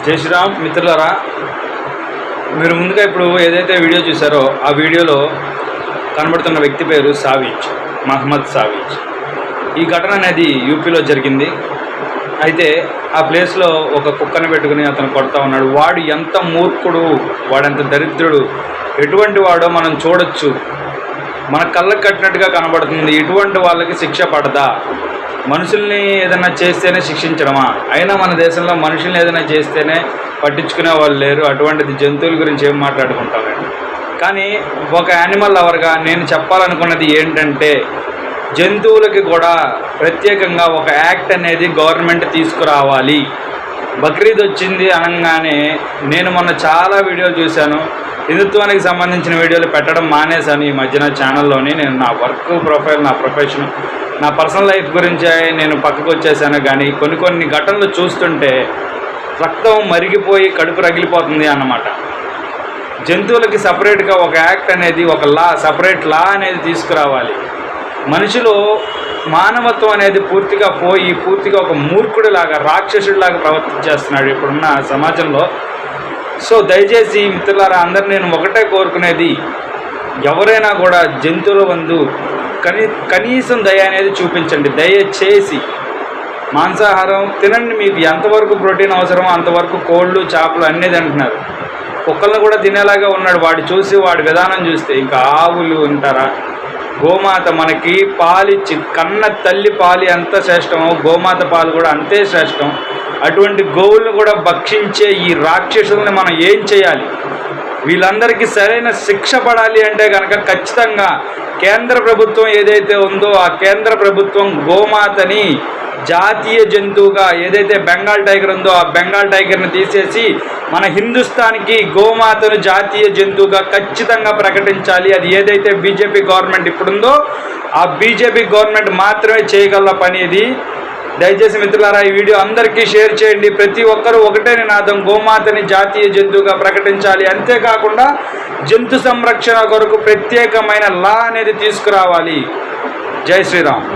జై శ్రీరామ్ మిత్రులారా, మీరు ముందుగా ఇప్పుడు ఏదైతే వీడియో చూసారో ఆ వీడియోలో కనబడుతున్న వ్యక్తి పేరు సావీజ్, మహమ్మద్ సావీజ్. ఈ ఘటన అనేది యూపీలో జరిగింది. అయితే ఆ ప్లేస్లో ఒక కుక్కని పెట్టుకుని అతను కొడతా ఉన్నాడు. వాడు ఎంత మూర్ఖుడు, వాడెంత దరిద్రుడు, ఎటువంటి వాడో మనం చూడొచ్చు. మన కళ్ళకు కట్టినట్టుగా కనబడుతుంది. ఇటువంటి వాళ్ళకి శిక్ష పడదా? మనుషుల్ని ఏదైనా చేస్తేనే శిక్షించడమా? అయినా మన దేశంలో మనుషుల్ని ఏదైనా చేస్తేనే పట్టించుకునే వాళ్ళు లేరు. అటువంటిది జంతువుల గురించి ఏం మాట్లాడుకుంటామండి. కానీ ఒక యానిమల్ లవర్గా నేను చెప్పాలనుకున్నది ఏంటంటే, జంతువులకి కూడా ప్రత్యేకంగా ఒక యాక్ట్ అనేది గవర్నమెంట్ తీసుకురావాలి. బక్రీద్ వచ్చింది అనగానే నేను మొన్న చాలా వీడియోలు చూశాను. హిందుత్వానికి సంబంధించిన వీడియోలు పెట్టడం మానేశాను ఈ మధ్యన ఛానల్లోని. నేను నా వర్క్ ప్రొఫైల్, నా ప్రొఫెషన్, నా పర్సనల్ లైఫ్ గురించి నేను పక్కకు వచ్చేసాను. కానీ కొన్ని ఘటనలు చూస్తుంటే రక్తం మరిగిపోయి కడుపు రగిలిపోతుంది అన్నమాట. జంతువులకి సపరేట్గా ఒక యాక్ట్ అనేది, ఒక సపరేట్ లా అనేది తీసుకురావాలి. మనిషిలో మానవత్వం అనేది పూర్తిగా పోయి పూర్తిగా ఒక మూర్ఖుడిలాగా, రాక్షసుడిలాగా ప్రవర్తించేస్తున్నాడు ఇప్పుడున్న సమాజంలో. సో దయచేసి మిత్రులారా, అందరు నేను ఒకటే కోరుకునేది, ఎవరైనా కూడా జంతువుల వందు కనీసం దయ అనేది చూపించండి. దయచేసి మాంసాహారం తినండి. మీకు ఎంతవరకు ప్రోటీన్ అవసరమో అంతవరకు కోళ్ళు, చేపలు అన్నీ తింటున్నారు. కుక్కలను కూడా తినేలాగా ఉన్నాడు. వాడు చూసి, వాడి విధానం చూస్తే ఇంకా ఆవులు ఉంటారా? గోమాత మనకి పాలిచ్చి, కన్న తల్లి పాలు ఎంత శ్రేష్టమో గోమాత పాలు కూడా అంతే శ్రేష్టం. అటువంటి గోవులను కూడా భక్షించే ఈ రాక్షసుల్ని మనం ఏం చేయాలి? వీళ్ళందరికీ సరైన శిక్ష పడాలి అంటే కనుక ఖచ్చితంగా కేంద్ర ప్రభుత్వం ఏదైతే ఉందో ఆ కేంద్ర ప్రభుత్వం గోమాతని జాతీయ జంతువుగా, ఏదైతే బెంగాల్ టైగర్ ఉందో ఆ బెంగాల్ టైగర్ని తీసేసి మన హిందుస్థాన్కి గోమాతను జాతీయ జంతువుగా ఖచ్చితంగా ప్రకటించాలి. అది ఏదైతే బీజేపీ గవర్నమెంట్ ఇప్పుడుందో ఆ బీజేపీ గవర్నమెంట్ మాత్రమే చేయగల పని ఇది. దయచేసి మిత్రులారా, ఈ వీడియో అందరికీ షేర్ చేయండి. ప్రతి ఒక్కరూ ఒకటే నినాదం, గోమాతని జాతీయ జంతువుగా ప్రకటించాలి. అంతేకాకుండా జంతు సంరక్షణ కొరకు ప్రత్యేకమైన లా అనేది తీసుకురావాలి. జై శ్రీరామ్.